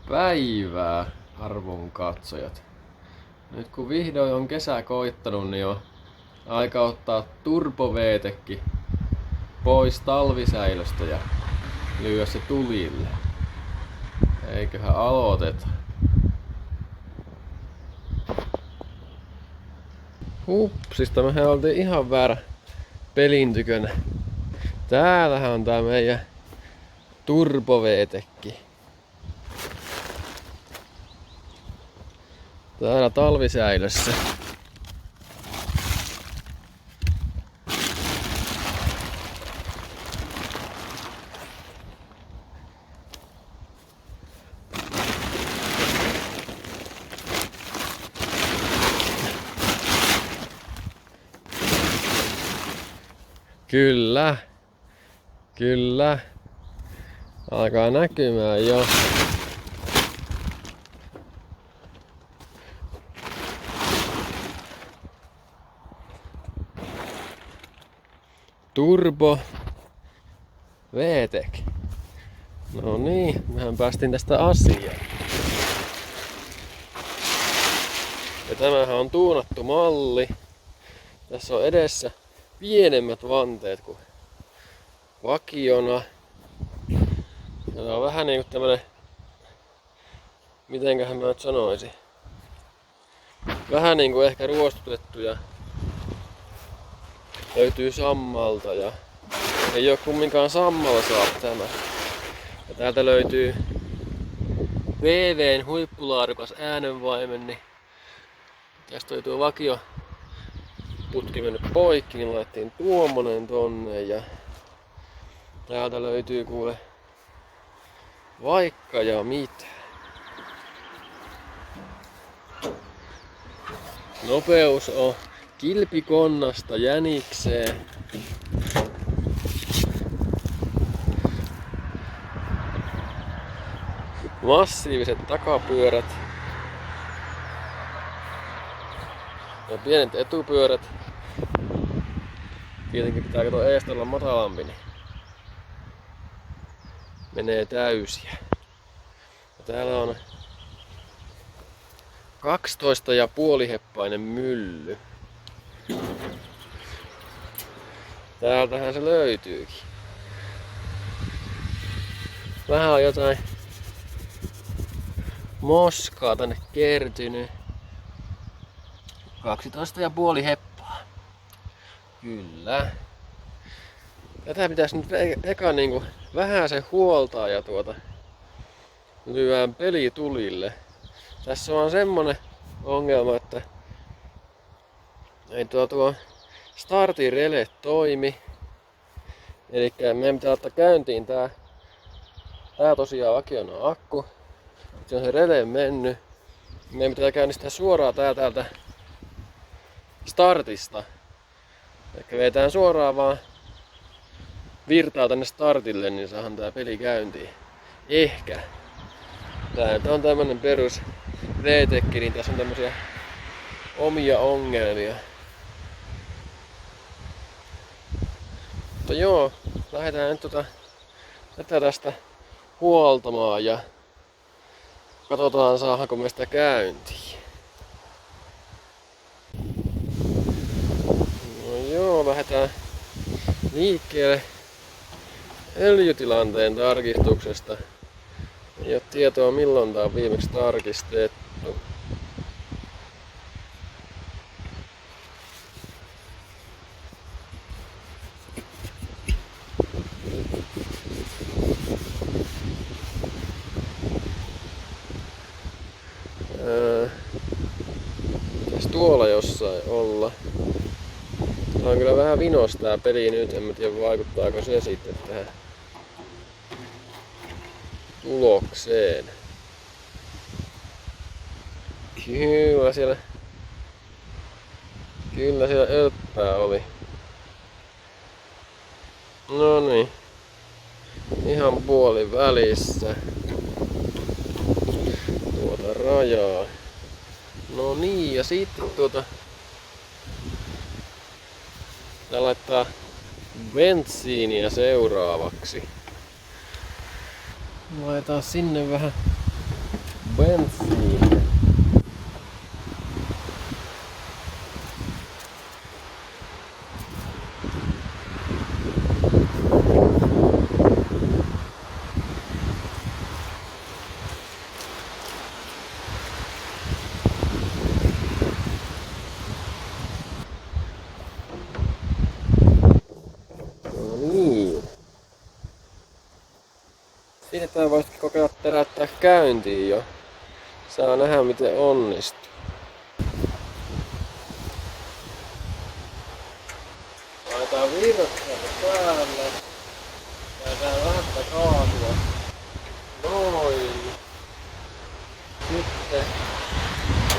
päivää, arvon katsojat. Nyt kun vihdoin on kesä koittanut, niin on aika ottaa turboveetekki pois talvisäilöstä ja lyödä se tulille. Eiköhän aloiteta. Hupsista, mehän oltiin ihan väärä pelin tykönä. Täällähän on tää meidän turboveetekki. Täällä talvisäilössä. Kyllä. Kyllä. Alkaa näkymään jo. Turbo VTEC. No niin, mehän päästiin tästä asiaan. Ja tämähän on tuunattu malli. Tässä on edessä pienemmät vanteet kuin vakiona. Tämä on vähän niinku tämmönen, mitenköhän mä nyt sanoisin, vähän niinku ehkä ruostutettu ja löytyy sammalta ja ei oo kumminkaan sammalla saa tämä. Ja täältä löytyy VV:n huippulaadukas äänenvaimen, niin tästä oli tuo vakio putki mennyt poikki, niin laitettiin tuommoinen tonne ja täältä löytyy kuule vaikka ja mitä. Nopeus on kilpikonnasta jänikseen. Massiiviset takapyörät. Ja pienet etupyörät. Tietenkin pitää katsoa eestä olla matalampi, niin menee täysiä. Ja täällä on 12,5 heppainen mylly. Täältähän se löytyykin. Vähän on jotain moskaa tänne kertynyt. 12,5 heppaa. Kyllä. Tätä pitäisi nyt eka niinku vähän se huoltaa ja lyödään peli tulille. Tässä on semmonen ongelma, että ei tuo startin rele toimi. Elikkä meidän pitää ottaa käyntiin tää tosiaan vakiona akku. Se on se rele mennyt. Meidän pitää käynnistää suoraan täältä startista. Eli vetään suoraan vaan virtaa tänne startille, niin saadaan tää peli käyntiin. Ehkä. Tää on tämmönen perus VTEC, niin tässä on tämmösiä omia ongelmia. Mutta joo, lähdetään nyt tätä tästä huoltamaan ja katsotaan saadaanko me sitä käyntiin. No joo, lähdetään liikkeelle öljytilanteen tarkistuksesta. Ei ole tietoa milloin tää on viimeksi tarkistettu. Pitäis tuolla jossain olla. Tää on kyllä vähän vinos tää peli nyt, en mä tiedä vaikuttaako se sitten tähän tulokseen. Kyllä siellä ölppää oli. No niin. Ihan puoli välissä. Tuota rajaa. No niin, ja sitten tää laittaa bensiiniä seuraavaksi. Laitetaan sinne vähän bensiiniä. Siitä voisitkin kokeilla teräyttää käyntiin jo. Saa nähdä miten onnistuu. Laitetaan virtsat päälle. Käytetään vähän sitä kaasua. Noin. Sitten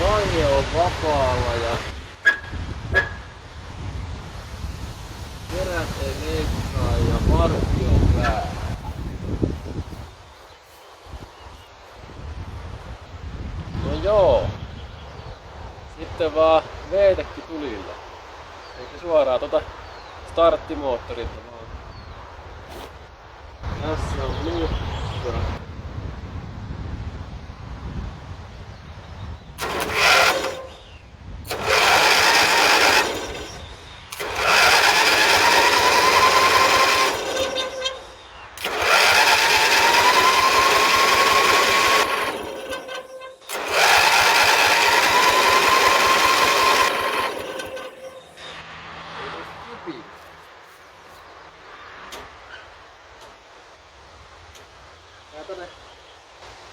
vaihe on vapaalla ja terät ei leikkaa ja markki on päällä. No joo. Sitten vaan V-tekki tulille. Eikä suoraan starttimoottorilta vaan. Tässä on nuhka.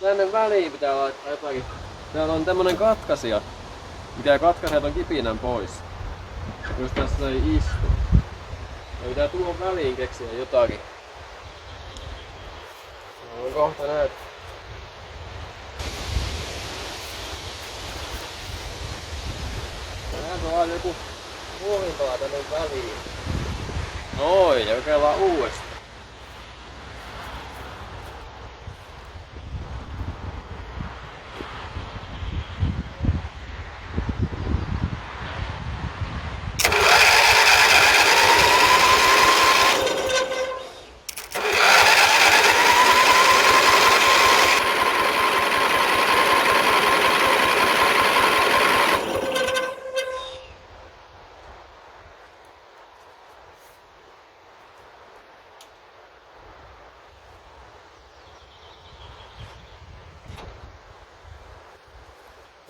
Tänne väliin pitää laittaa jotakin. Täällä on tämmönen katkaisija, mikä katkaisee ton kipinän pois. Jos tässä ei istu. Ja pitää tuohon väliin keksiä jotakin. No, kohta näet. Tähän on aina joku muovinpala tänne väliin. Noin, ja kokeillaan uudestaan.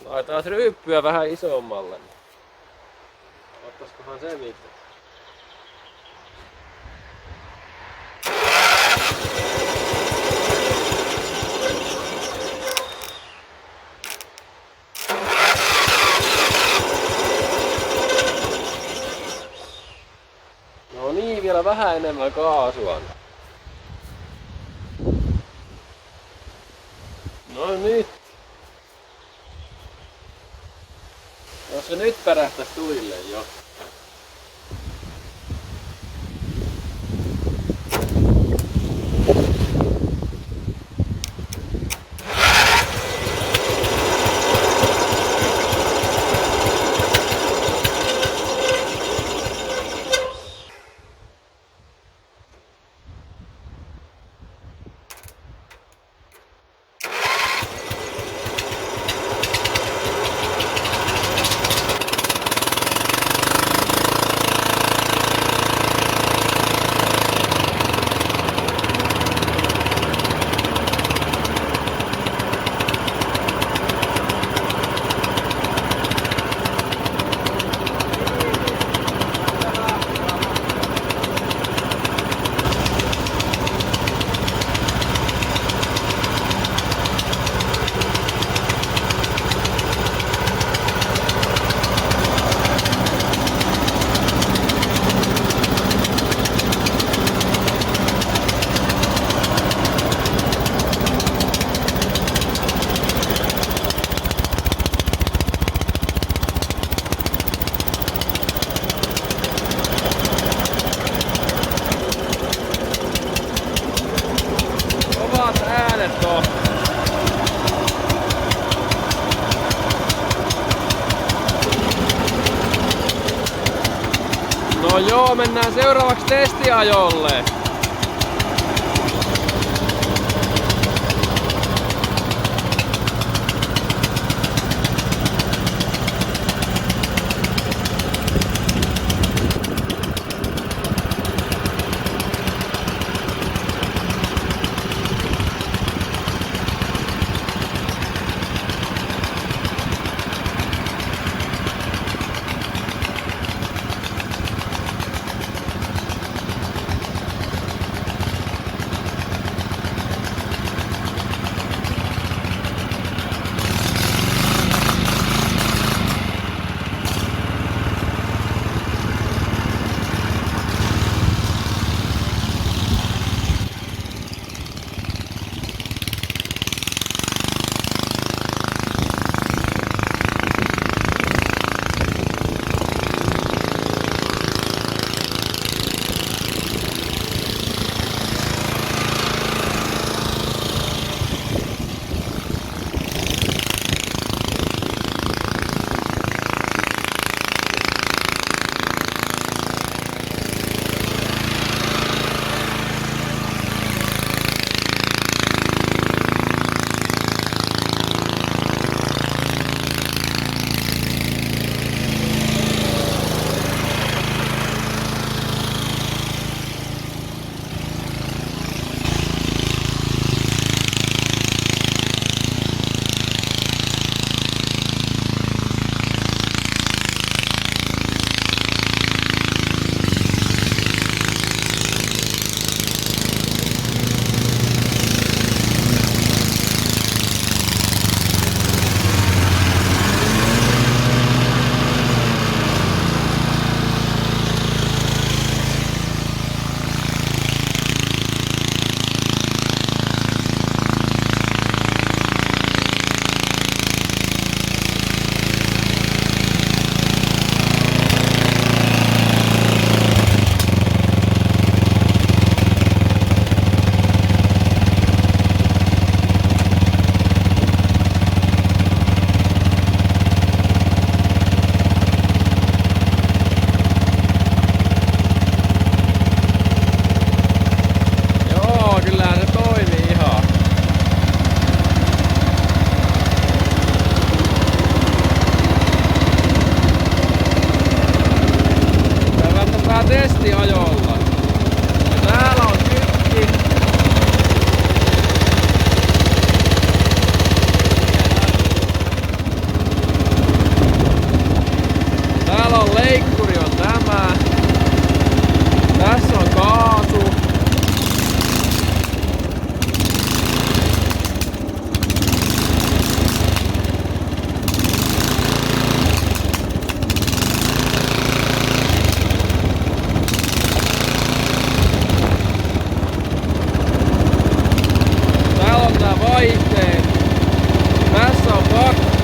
Laitetaan ryyppyä vähän isommalle. Ottaiskohan se mitään? No niin, vielä vähän enemmän kaasua. No nyt. Jos se nyt pärähtäis tulille jo. No joo, mennään seuraavaksi testiajolle.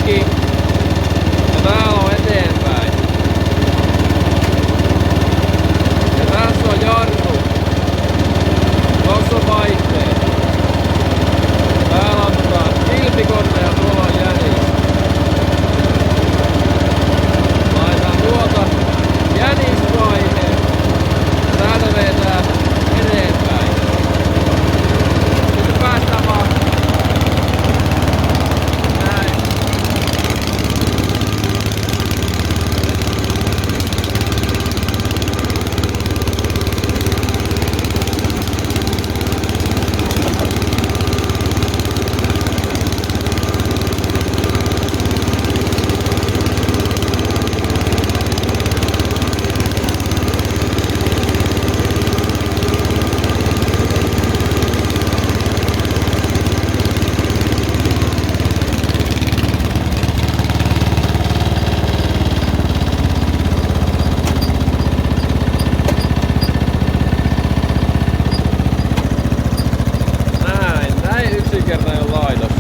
poikki. Ja täällä on eteenpäin. Ja tässä on jarru. Tossa on vaihteet. Täällä on kilpikonne ja tuolla on jänis. Laitetaan tuolta jänisvaihe. Täältä vetää eteenpäin. Sitten päästään vaan näin. Yksinkertainen laitos.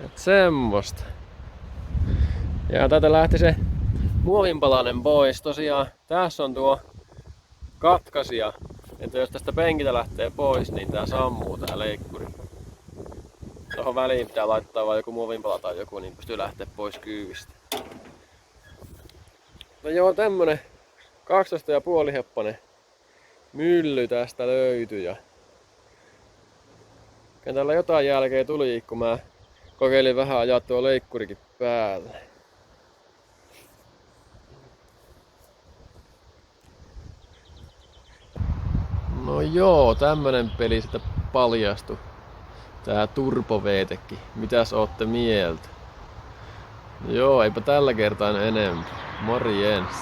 Et semmosta. Ja täältä lähti se muovinpalanen pois. Tosiaan tässä on tuo katkaisija. Että jos tästä penkiltä lähtee pois, niin tää sammuu tää leikkuri. Tuohon väliin pitää laittaa vaan joku muovinpala tai joku, niin pystyy lähteä pois kyydistä. No joo, tämmönen 12,5 heppanen mylly tästä löytyi ja täällä jotain jälkeä tuli, kun mä kokeilin vähän ajaa tuo leikkurikin päälle. No joo, tämmönen peli sitten paljastui. Tää turboveetekki. Mitäs ootte mieltä? Joo, eipä tällä kertaa enemmän. Morjens.